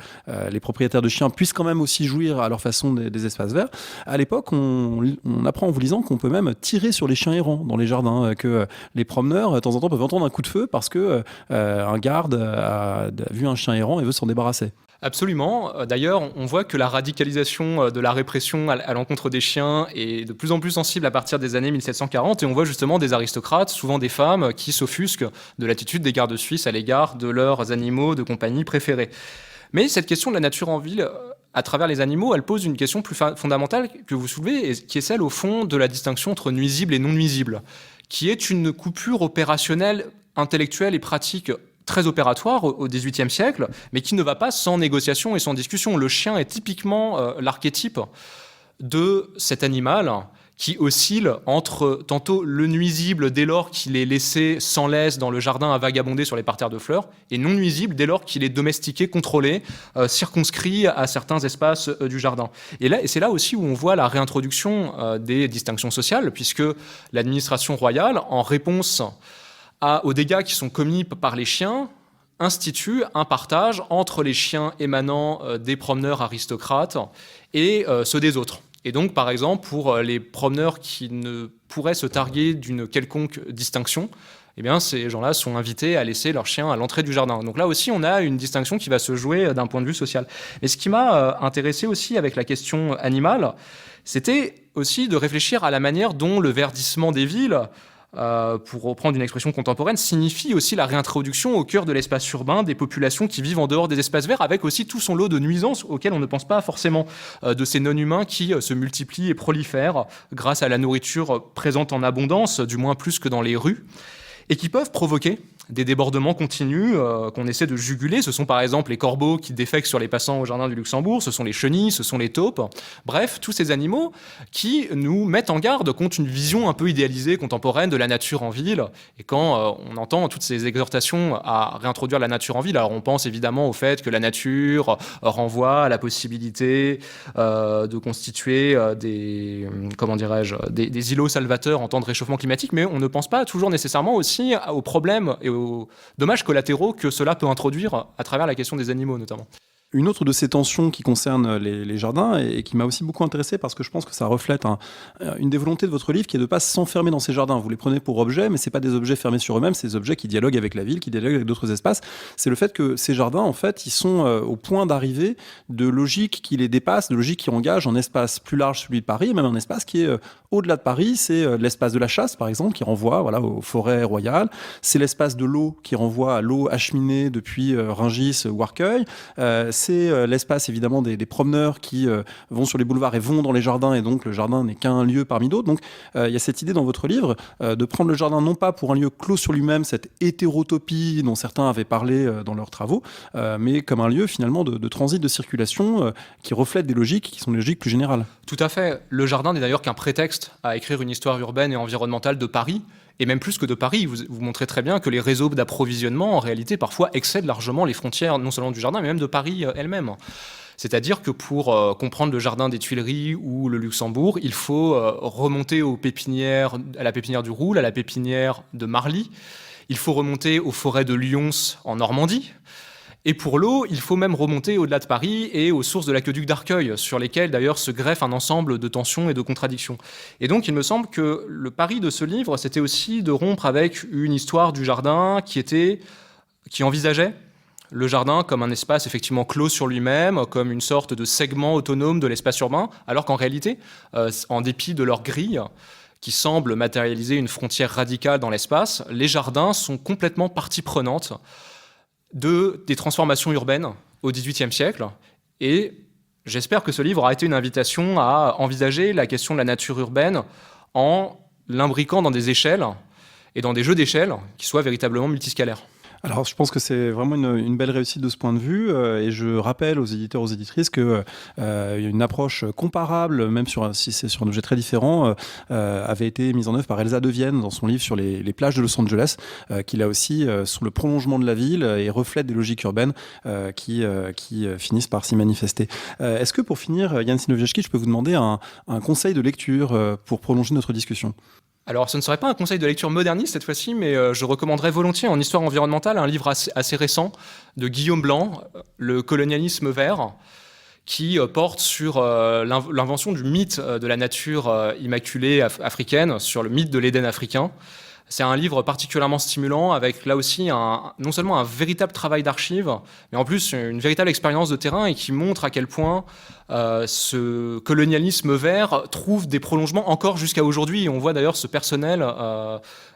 les propriétaires de chiens puissent quand même aussi jouir à leur façon des espaces verts. À l'époque, on apprend en vous lisant qu'on peut même tirer sur les chiens errants dans les jardins, que les promeneurs, de temps en temps, peuvent entendre un coup de feu parce que un garde a vu un chien errant et veut s'en débarrasser. Absolument. D'ailleurs, on voit que la radicalisation de la répression à l'encontre des chiens est de plus en plus sensible à partir des années 1740, et on voit justement des aristocrates, souvent des femmes, qui s'offusquent de l'attitude des gardes suisses à l'égard de leurs animaux de compagnie préférés. Mais cette question de la nature en ville, à travers les animaux, elle pose une question plus fondamentale que vous soulevez, et qui est celle, au fond, de la distinction entre nuisibles et non nuisibles, qui est une coupure opérationnelle, intellectuelle et pratique très opératoire au XVIIIe siècle, mais qui ne va pas sans négociation et sans discussion. Le chien est typiquement l'archétype de cet animal qui oscille entre tantôt le nuisible dès lors qu'il est laissé sans laisse dans le jardin à vagabonder sur les parterres de fleurs, et non nuisible dès lors qu'il est domestiqué, contrôlé, circonscrit à certains espaces du jardin. Et c'est là aussi où on voit la réintroduction des distinctions sociales, puisque l'administration royale, en réponse aux dégâts qui sont commis par les chiens, institue un partage entre les chiens émanant des promeneurs aristocrates et ceux des autres. Et donc, par exemple, pour les promeneurs qui ne pourraient se targuer d'une quelconque distinction, eh bien, ces gens-là sont invités à laisser leurs chiens à l'entrée du jardin. Donc là aussi, on a une distinction qui va se jouer d'un point de vue social. Mais ce qui m'a intéressé aussi avec la question animale, c'était aussi de réfléchir à la manière dont le verdissement des villes, pour reprendre une expression contemporaine, signifie aussi la réintroduction au cœur de l'espace urbain des populations qui vivent en dehors des espaces verts, avec aussi tout son lot de nuisances auxquelles on ne pense pas forcément, de ces non-humains qui se multiplient et prolifèrent grâce à la nourriture présente en abondance, du moins plus que dans les rues, et qui peuvent provoquer des débordements continus qu'on essaie de juguler. Ce sont par exemple les corbeaux qui défèquent sur les passants au jardin du Luxembourg, ce sont les chenilles, ce sont les taupes. Bref, tous ces animaux qui nous mettent en garde contre une vision un peu idéalisée, contemporaine de la nature en ville. Et quand on entend toutes ces exhortations à réintroduire la nature en ville, alors on pense évidemment au fait que la nature renvoie à la possibilité de constituer des îlots salvateurs en temps de réchauffement climatique, mais on ne pense pas toujours nécessairement aussi aux problèmes et aux dommages collatéraux que cela peut introduire à travers la question des animaux notamment. Une autre de ces tensions qui concerne les jardins et qui m'a aussi beaucoup intéressé parce que je pense que ça reflète une des volontés de votre livre qui est de ne pas s'enfermer dans ces jardins. Vous les prenez pour objets, mais ce n'est pas des objets fermés sur eux-mêmes, c'est des objets qui dialoguent avec la ville, qui dialoguent avec d'autres espaces. C'est le fait que ces jardins, en fait, ils sont au point d'arrivée de logiques qui les dépassent, de logiques qui engagent un espace plus large, celui de Paris, et même un espace qui est au-delà de Paris. C'est l'espace de la chasse, par exemple, qui renvoie aux forêts royales. C'est l'espace de l'eau qui renvoie à l'eau acheminée depuis Rungis ou Arcueil. C'est l'espace évidemment des promeneurs qui vont sur les boulevards et vont dans les jardins, et donc le jardin n'est qu'un lieu parmi d'autres. Donc il y a cette idée dans votre livre de prendre le jardin non pas pour un lieu clos sur lui-même, cette hétérotopie dont certains avaient parlé dans leurs travaux, mais comme un lieu finalement de transit, de circulation qui reflète des logiques qui sont des logiques plus générales. Tout à fait. Le jardin n'est d'ailleurs qu'un prétexte à écrire une histoire urbaine et environnementale de Paris. Et même plus que de Paris, vous montrez très bien que les réseaux d'approvisionnement, en réalité, parfois excèdent largement les frontières, non seulement du jardin, mais même de Paris elle-même. C'est-à-dire que pour comprendre le jardin des Tuileries ou le Luxembourg, il faut remonter à la pépinière du Roule, à la pépinière de Marly. Il faut remonter aux forêts de Lyons en Normandie. Et pour l'eau, il faut même remonter au-delà de Paris et aux sources de l'aqueduc d'Arcueil, sur lesquelles d'ailleurs se greffe un ensemble de tensions et de contradictions. Et donc il me semble que le pari de ce livre, c'était aussi de rompre avec une histoire du jardin qui envisageait le jardin comme un espace effectivement clos sur lui-même, comme une sorte de segment autonome de l'espace urbain, alors qu'en réalité, en dépit de leur grille, qui semble matérialiser une frontière radicale dans l'espace, les jardins sont complètement partie prenante des transformations urbaines au XVIIIe siècle. Et J'espère que ce livre aura été une invitation à envisager la question de la nature urbaine en l'imbriquant dans des échelles et dans des jeux d'échelles qui soient véritablement multiscalaires. Alors, je pense que c'est vraiment une belle réussite de ce point de vue, et je rappelle aux éditeurs, aux éditrices que une approche comparable, même si c'est sur un objet très différent, avait été mise en œuvre par Elsa de Vienne dans son livre sur les plages de Los Angeles, qui là aussi sont le prolongement de la ville et reflète des logiques urbaines qui finissent par s'y manifester. Est-ce que pour finir, Yann Sinowiecki, je peux vous demander un conseil de lecture pour prolonger notre discussion ? Alors, ce ne serait pas un conseil de lecture moderniste cette fois-ci, mais je recommanderais volontiers en histoire environnementale un livre assez récent de Guillaume Blanc, Le colonialisme vert, qui porte sur l'invention du mythe de la nature immaculée africaine, sur le mythe de l'Éden africain. C'est un livre particulièrement stimulant, avec là aussi non seulement un véritable travail d'archives, mais en plus une véritable expérience de terrain, et qui montre à quel point ce colonialisme vert trouve des prolongements encore jusqu'à aujourd'hui. On voit d'ailleurs ce personnel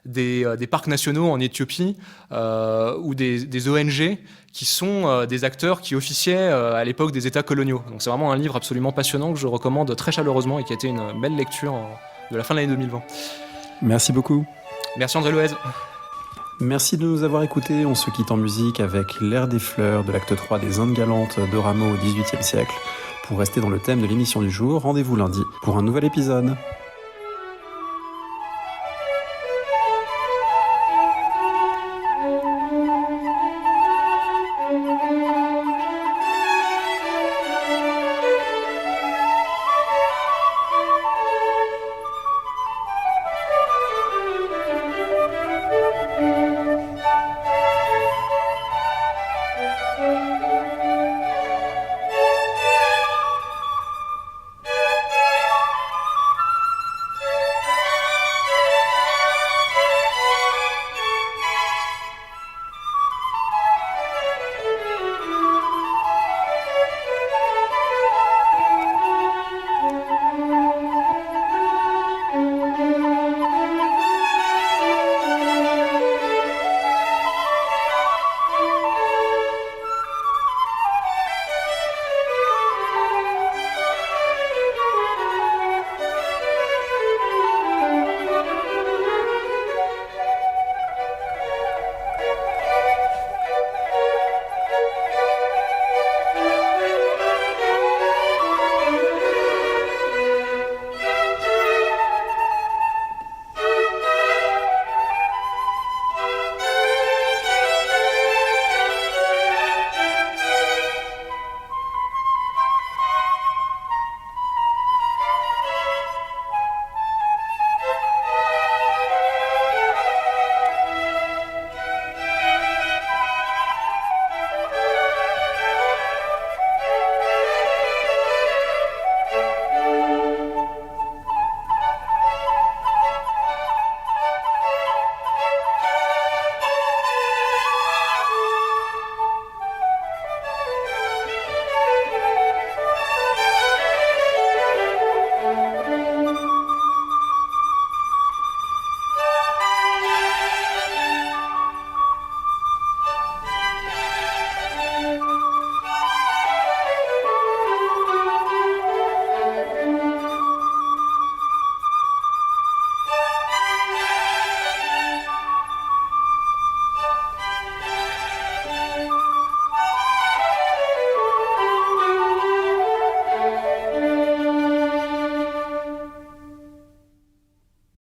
des parcs nationaux en Éthiopie ou des ONG qui sont des acteurs qui officiaient à l'époque des États coloniaux. Donc c'est vraiment un livre absolument passionnant que je recommande très chaleureusement et qui a été une belle lecture de la fin de l'année 2020. Merci beaucoup. Merci André Loez. Merci de nous avoir écoutés. On se quitte en musique avec L'Air des fleurs de l'acte 3 des Indes galantes de Rameau au XVIIIe siècle. Pour rester dans le thème de l'émission du jour, rendez-vous lundi pour un nouvel épisode.